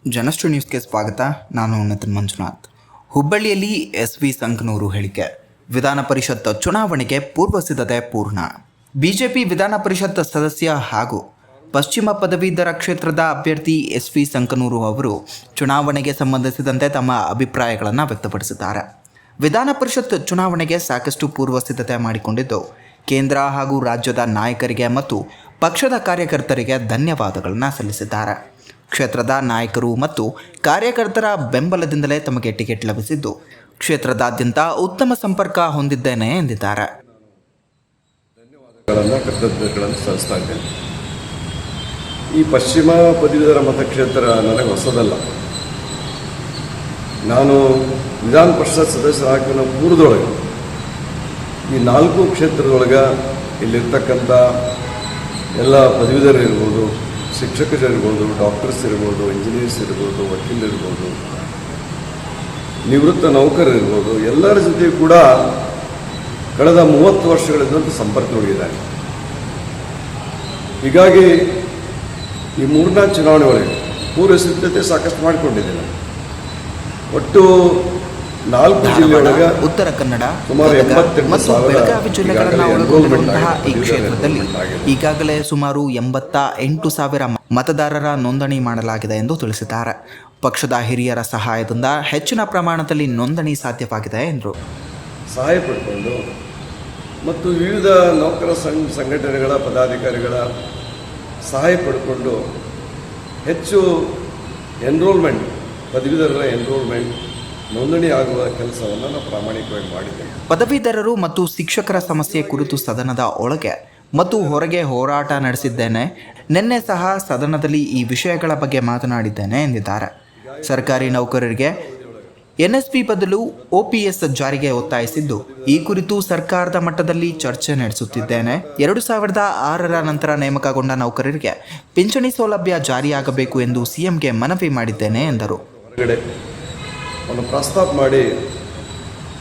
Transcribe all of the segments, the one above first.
ಜನಸ್ಟ್ರು ನ್ಯೂಸ್ಗೆ ಸ್ವಾಗತ. ನಾನು ನಿತಿನ್ ಮಂಜುನಾಥ್. ಹುಬ್ಬಳ್ಳಿಯಲ್ಲಿ SV ಸಂಕನೂರು ಹೇಳಿಕೆ. ವಿಧಾನ ಪರಿಷತ್ ಚುನಾವಣೆಗೆ ಪೂರ್ವ ಸಿದ್ಧತೆ ಪೂರ್ಣ. ಬಿಜೆಪಿ ವಿಧಾನ ಪರಿಷತ್ ಸದಸ್ಯ ಹಾಗೂ ಪಶ್ಚಿಮ ಪದವೀಧರ ಕ್ಷೇತ್ರದ ಅಭ್ಯರ್ಥಿ SV ಸಂಕನೂರು ಅವರು ಚುನಾವಣೆಗೆ ಸಂಬಂಧಿಸಿದಂತೆ ತಮ್ಮ ಅಭಿಪ್ರಾಯಗಳನ್ನು ವ್ಯಕ್ತಪಡಿಸಿದ್ದಾರೆ. ವಿಧಾನ ಪರಿಷತ್ ಚುನಾವಣೆಗೆ ಸಾಕಷ್ಟು ಪೂರ್ವ ಸಿದ್ಧತೆ ಮಾಡಿಕೊಂಡಿದ್ದು, ಕೇಂದ್ರ ಹಾಗೂ ರಾಜ್ಯದ ನಾಯಕರಿಗೆ ಮತ್ತು ಪಕ್ಷದ ಕಾರ್ಯಕರ್ತರಿಗೆ ಧನ್ಯವಾದಗಳನ್ನು ಸಲ್ಲಿಸಿದ್ದಾರೆ. ಕ್ಷೇತ್ರದ ನಾಯಕರು ಮತ್ತು ಕಾರ್ಯಕರ್ತರ ಬೆಂಬಲದಿಂದಲೇ ತಮಗೆ ಟಿಕೆಟ್ ಲಭಿಸಿದ್ದು, ಕ್ಷೇತ್ರದಾದ್ಯಂತ ಉತ್ತಮ ಸಂಪರ್ಕ ಹೊಂದಿದ್ದೇನೆ ಎಂದಿದ್ದಾರೆ. ಕೃತಜ್ಞತೆಗಳನ್ನು ಸಲ್ಲಿಸ್ತಾ ಇದ್ದೇನೆ. ಈ ಪಶ್ಚಿಮ ಪದವೀಧರ ಮತಕ್ಷೇತ್ರ ನನಗೆ ಹೊಸದಲ್ಲ. ನಾನು ವಿಧಾನ ಪರಿಷತ್ ಸದಸ್ಯರಾಗಿನ ಪೂರ್ವದೊಳಗೆ ಈ 4 ಕ್ಷೇತ್ರದೊಳಗೆ ಇಲ್ಲಿರ್ತಕ್ಕಂಥ ಎಲ್ಲ ಪದವೀಧರರು ಇರ್ಬೋದು, ಶಿಕ್ಷಕರಿರ್ಬೋದು, ಡಾಕ್ಟರ್ಸ್ ಇರ್ಬೋದು, ಇಂಜಿನಿಯರ್ಸ್ ಇರ್ಬೋದು, ವಕೀಲರಿರ್ಬೋದು, ನಿವೃತ್ತ ನೌಕರರಿರ್ಬೋದು, ಎಲ್ಲರ ಜೊತೆ ಕೂಡ ಕಳೆದ 30 ವರ್ಷಗಳಿಂದ ಸಂಪರ್ಕದೊಳಗಿದ್ದಾರೆ. ಹೀಗಾಗಿ ಈ 3 ಚುನಾವಣೆ ಒಳಗೆ ಪೂರ್ವ ಸಿದ್ಧತೆ ಸಾಕಷ್ಟು ಮಾಡಿಕೊಂಡಿದ್ದೇನೆ. ಒಟ್ಟು 4 ಜಿಲ್ಲೆಯೊಳಗೆ ಉತ್ತರ ಕನ್ನಡ ಸುಮಾರು 88,000 ಮತ್ತು ಬೆಳಗಾವಿ ಜಿಲ್ಲೆಗಳನ್ನು ಒಳಗೊಂಡಿರುವಂತಹ ಈ ಕ್ಷೇತ್ರದಲ್ಲಿ ಈಗಾಗಲೇ ಸುಮಾರು 88,000 ಮತದಾರರ ನೋಂದಣಿ ಮಾಡಲಾಗಿದೆ ಎಂದು ತಿಳಿಸಿದ್ದಾರೆ. ಪಕ್ಷದ ಹಿರಿಯರ ಸಹಾಯದಿಂದ ಹೆಚ್ಚಿನ ಪ್ರಮಾಣದಲ್ಲಿ ನೋಂದಣಿ ಸಾಧ್ಯವಾಗಿದೆ ಎಂದರು. ಸಹಾಯ ಪಡ್ಕೊಂಡು ಮತ್ತು ವಿವಿಧ ನೌಕರ ಸಂಘಟನೆಗಳ ಪದಾಧಿಕಾರಿಗಳ ಸಹಾಯ ಪಡ್ಕೊಂಡು ಹೆಚ್ಚು ಎನ್ರೋಲ್ಮೆಂಟ್, ಪದವೀಧರರ ಎನ್ರೋಲ್ಮೆಂಟ್, ನೋಂದಣಿ ಆಗುವ ಕೆಲಸವನ್ನು ನಾವು ಪ್ರಾಮಾಣಿಕವಾಗಿ ಮಾಡಿದ್ದೇವೆ. ಪದವೀಧರರು ಮತ್ತು ಶಿಕ್ಷಕರ ಸಮಸ್ಯೆ ಕುರಿತು ಸದನದ ಒಳಗೆ ಮತ್ತು ಹೊರಗೆ ಹೋರಾಟ ನಡೆಸಿದ್ದೇನೆ. ನಿನ್ನೆ ಸಹ ಸದನದಲ್ಲಿ ಈ ವಿಷಯಗಳ ಬಗ್ಗೆ ಮಾತನಾಡಿದ್ದೇನೆ ಎಂದಿದ್ದಾರೆ. ಸರ್ಕಾರಿ ನೌಕರರಿಗೆ NSP ಬದಲು OPS ಜಾರಿಗೆ ಒತ್ತಾಯಿಸಿದ್ದು, ಈ ಕುರಿತು ಸರ್ಕಾರದ ಮಟ್ಟದಲ್ಲಿ ಚರ್ಚೆ ನಡೆಸುತ್ತಿದ್ದೇನೆ. 2006ರ ನಂತರ ನೇಮಕಗೊಂಡ ನೌಕರರಿಗೆ ಪಿಂಚಣಿ ಸೌಲಭ್ಯ ಜಾರಿಯಾಗಬೇಕು ಎಂದು CMಗೆ ಮನವಿ ಮಾಡಿದ್ದೇನೆ ಎಂದರು. ಒಂದು ಪ್ರಸ್ತಾಪ ಮಾಡಿ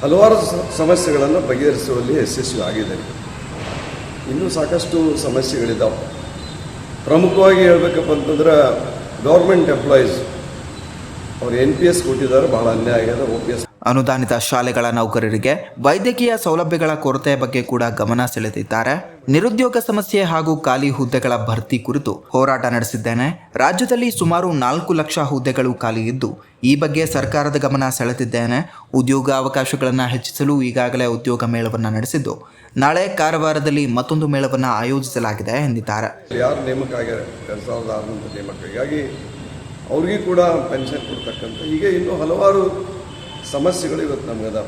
ಹಲವಾರು ಸಮಸ್ಯೆಗಳನ್ನು ಬಗೆಹರಿಸುವಲ್ಲಿ ಯಶಸ್ವಿ ಆಗಿದ್ದೇನೆ. ಇನ್ನೂ ಸಾಕಷ್ಟು ಸಮಸ್ಯೆಗಳಿದ್ದಾವೆ. ಪ್ರಮುಖವಾಗಿ ಹೇಳಬೇಕಪ್ಪ ಅಂತಂದ್ರೆ ಗೌರ್ಮೆಂಟ್ ಎಂಪ್ಲಾಯೀಸ್ ಅವರು NPS ಕೊಟ್ಟಿದ್ದಾರೆ, ಬಹಳ ಅನ್ಯಾಯ ಆಗಿದೆ. OPS ಅನುದಾನಿತ ಶಾಲೆಗಳ ನೌಕರರಿಗೆ ವೈದ್ಯಕೀಯ ಸೌಲಭ್ಯಗಳ ಕೊರತೆ ಬಗ್ಗೆ ಕೂಡ ಗಮನ ಸೆಳೆದಿದ್ದಾರೆ. ನಿರುದ್ಯೋಗ ಸಮಸ್ಯೆ ಹಾಗೂ ಖಾಲಿ ಹುದ್ದೆಗಳ ಭರ್ತಿ ಕುರಿತು ಹೋರಾಟ ನಡೆಸಿದ್ದೇನೆ. ರಾಜ್ಯದಲ್ಲಿ ಸುಮಾರು 4 ಲಕ್ಷ ಹುದ್ದೆಗಳು ಖಾಲಿ ಇದ್ದು, ಈ ಬಗ್ಗೆ ಸರ್ಕಾರದ ಗಮನ ಸೆಳೆದಿದ್ದೇನೆ. ಉದ್ಯೋಗ ಅವಕಾಶಗಳನ್ನು ಹೆಚ್ಚಿಸಲು ಈಗಾಗಲೇ ಉದ್ಯೋಗ ಮೇಳವನ್ನು ನಡೆಸಿದ್ದು, ನಾಳೆ ಕಾರವಾರದಲ್ಲಿ ಮತ್ತೊಂದು ಮೇಳವನ್ನು ಆಯೋಜಿಸಲಾಗಿದೆ ಎಂದಿದ್ದಾರೆ. ಯಾರು ನೇಮಕ ಆಗ್ಯಾರ 2006 ನೇಮಕ, ಹೀಗಾಗಿ ಅವ್ರಿಗೆ ಕೂಡ ಪೆನ್ಷನ್ ಕೊಡ್ತಕ್ಕಂಥ ಹೀಗೆ ಇನ್ನೂ ಹಲವಾರು ಸಮಸ್ಯೆಗಳು ಇವತ್ತು ನಮಗದ.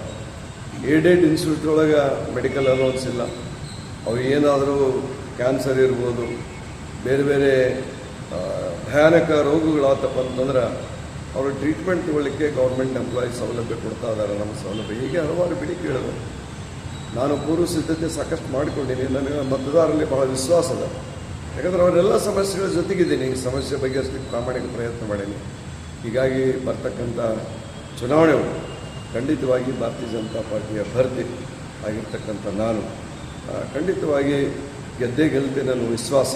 ಏಡೆಡ್ ಇನ್ಸ್ಟಿಟ್ಯೂಟ್ ಒಳಗೆ ಮೆಡಿಕಲ್ ಅಲೌನ್ಸ್ ಇಲ್ಲ. ಅವ್ರು ಏನಾದರೂ ಕ್ಯಾನ್ಸರ್ ಇರ್ಬೋದು, ಬೇರೆ ಬೇರೆ ಭಯಾನಕ ರೋಗಗಳಾತಪ್ಪ ಅಂತಂದ್ರೆ ಅವರು ಟ್ರೀಟ್ಮೆಂಟ್ ತಗೊಳ್ಳಿಕ್ಕೆ ಗೌರ್ಮೆಂಟ್ ಎಂಪ್ಲಾಯೀಸ್ ಸೌಲಭ್ಯ ಕೊಡ್ತಾ ಇದ್ದಾರೆ, ನಮ್ಮ ಸೌಲಭ್ಯ. ಹೀಗೆ ಹಲವಾರು ಬೇಡಿಕೆಗಳಿವೆ. ನಾನು ಪೂರ್ವ ಸಿದ್ಧತೆ ಸಾಕಷ್ಟು ಮಾಡಿಕೊಂಡಿದ್ದೀನಿ. ನನಗೆ ಮತದಾರರಲ್ಲಿ ಬಹಳ ವಿಶ್ವಾಸ ಅದ. ಯಾಕಂದರೆ ಅವರೆಲ್ಲ ಸಮಸ್ಯೆಗಳ ಜೊತೆಗಿದ್ದೀನಿ. ಈ ಸಮಸ್ಯೆ ಬಗೆಹರಿಸಲಿಕ್ಕೆ ಪ್ರಾಮಾಣಿಕ ಪ್ರಯತ್ನ ಮಾಡೀನಿ. ಹೀಗಾಗಿ ಬರ್ತಕ್ಕಂಥ ಚುನಾವಣೆ ಖಂಡಿತವಾಗಿ ಭಾರತೀಯ ಜನತಾ ಪಾರ್ಟಿಯ ಅಭ್ಯರ್ಥಿ ಆಗಿರ್ತಕ್ಕಂಥ ನಾನು ಖಂಡಿತವಾಗಿ ಗೆದ್ದೇ ಗೆಲ್ತೇನೆ ಅನ್ನೋ ವಿಶ್ವಾಸ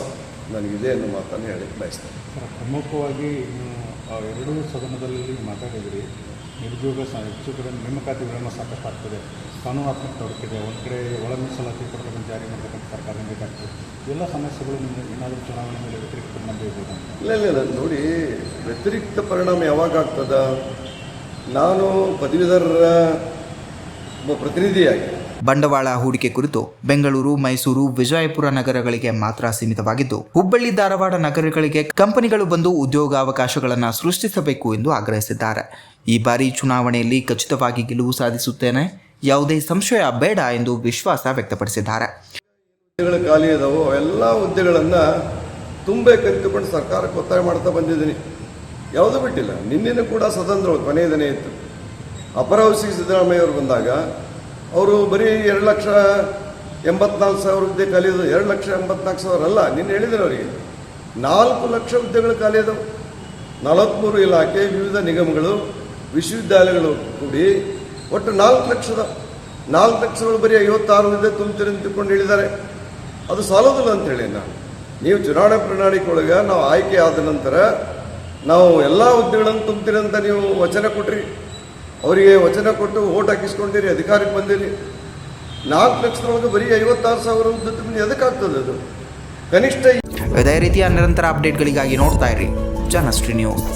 ನನಗಿದೆ ಅನ್ನೋ ಮಾತನ್ನು ಹೇಳಕ್ಕೆ ಬಯಸ್ತೇನೆ. ಪ್ರಮುಖವಾಗಿ ಎರಡೂ ಸದನದಲ್ಲಿ ಮಾತಾಡಿದ್ರಿ. ನಿರುದ್ಯೋಗ ಹೆಚ್ಚು ಕಡೆ ನೇಮಕಾತಿಗಳನ್ನು ಸಾಕಷ್ಟು ಆಗ್ತದೆ, ಕಾನೂನಾತ್ಮಕ ತೊಡಕಿದೆ, ಒಂದು ಕಡೆ ಒಳ ಮೀಸಲಾತಿ ಕೊಡೋದನ್ನು ಜಾರಿ ಮಾಡತಕ್ಕಂಥ ಸರ್ಕಾರ ಬೇಕಾಗ್ತದೆ. ಎಲ್ಲ ಸಮಸ್ಯೆಗಳು ನಿಮಗೆ ಏನಾದರೂ ಚುನಾವಣೆ ಮೇಲೆ ವ್ಯತಿರಿಕ್ತ ಪರಿಣಾಮ ಬೀರ್ಬೋದು? ಇಲ್ಲ ನೋಡಿ, ವ್ಯತಿರಿಕ್ತ ಪರಿಣಾಮ ಯಾವಾಗ ಆಗ್ತದ? ನಾನು ಪದವೀಧರರ ಒಬ್ಬ ಪ್ರತಿನಿಧಿಯಾಗಿ ಬಂಡವಾಳ ಹೂಡಿಕೆ ಕುರಿತು ಬೆಂಗಳೂರು, ಮೈಸೂರು, ವಿಜಯಪುರ ನಗರಗಳಿಗೆ ಮಾತ್ರ ಸೀಮಿತವಾಗಿದ್ದು, ಹುಬ್ಬಳ್ಳಿ, ಧಾರವಾಡ ನಗರಗಳಿಗೆ ಕಂಪನಿಗಳು ಬಂದು ಉದ್ಯೋಗಾವಕಾಶಗಳನ್ನು ಸೃಷ್ಟಿಸಬೇಕು ಎಂದು ಆಗ್ರಹಿಸಿದ್ದಾರೆ. ಈ ಬಾರಿ ಚುನಾವಣೆಯಲ್ಲಿ ಖಚಿತವಾಗಿ ಗೆಲುವು ಸಾಧಿಸುತ್ತೇನೆ, ಯಾವುದೇ ಸಂಶಯ ಬೇಡ ಎಂದು ವಿಶ್ವಾಸ ವ್ಯಕ್ತಪಡಿಸಿದ್ದಾರೆ. ಹುದ್ದೆಗಳು ಖಾಲಿ ಇದಾವೆ, ಎಲ್ಲ ಹುದ್ದೆಗಳನ್ನು ತುಂಬಬೇಕಂತಕೊಂಡು ಸರ್ಕಾರಕ್ಕೆ ಒತ್ತಾಯ ಮಾಡ್ತಾ ಬಂದಿದ್ದೀನಿ. ಯಾವುದೂ ಬಿಟ್ಟಿಲ್ಲ. ನಿನ್ನೆನೂ ಕೂಡ ಸದನದೊಳಗೆ ಕೊನೆಯ ದಿನ ಇತ್ತು. ಅಪರವಸಿ ಸಿದ್ದರಾಮಯ್ಯ ಅವರು ಬಂದಾಗ ಅವರು ಬರೀ 2,84,000 ಹುದ್ದೆ ಖಾಲಿ ಇದ್ದವು. 2,84,000 ಅಲ್ಲ, ನಿನ್ನೆ ಹೇಳಿದ್ರು ಅವರಿಗೆ 4 ಲಕ್ಷ ಹುದ್ದೆಗಳು ಖಾಲಿ ಇದಾವೆ. 43 ಇಲಾಖೆ, ವಿವಿಧ ನಿಗಮಗಳು, ವಿಶ್ವವಿದ್ಯಾಲಯಗಳು ಕೂಡಿ ಒಟ್ಟು 4 ಲಕ್ಷಗಳು ಬರೀ 56 ಹುದ್ದೆ ತುಂಬ್ತೀರಿ ಅಂತಕೊಂಡು ಹೇಳಿದ್ದಾರೆ. ಅದು ಸಾಲೋದಿಲ್ಲ ಅಂತ ಹೇಳಿ ನಾನು. ನೀವು ಚುನಾವಣಾ ಪ್ರಣಾಳಿಕೆ ಒಳಗೆ ನಾವು ಆಯ್ಕೆ ಆದ ನಂತರ ನಾವು ಎಲ್ಲ ಹುದ್ದೆಗಳನ್ನು ತುಂಬ್ತೀರಿ ಅಂತ ನೀವು ವಚನ ಕೊಟ್ರಿ, ಅವರಿಗೆ ವಚನ ಕೊಟ್ಟು ಓಟ್ ಹಾಕಿಸ್ಕೊಂಡಿರಿ, ಅಧಿಕಾರಕ್ಕೆ ಬಂದಿರಿ. 4 ಲಕ್ಷದೊಳಗೆ ಬರೀ 56,000 ಹುದ್ದೆ ತುಂಬಿ ಎದಕ್ಕಾಗ್ತದೆ ಅದು? ಕನಿಷ್ಠ ಇದೇ ರೀತಿಯ ನಿರಂತರ ಅಪ್ಡೇಟ್ಗಳಿಗಾಗಿ ನೋಡ್ತಾ ಇರಿ ಜನಶ್ರೀ ನ್ಯೂಸ್.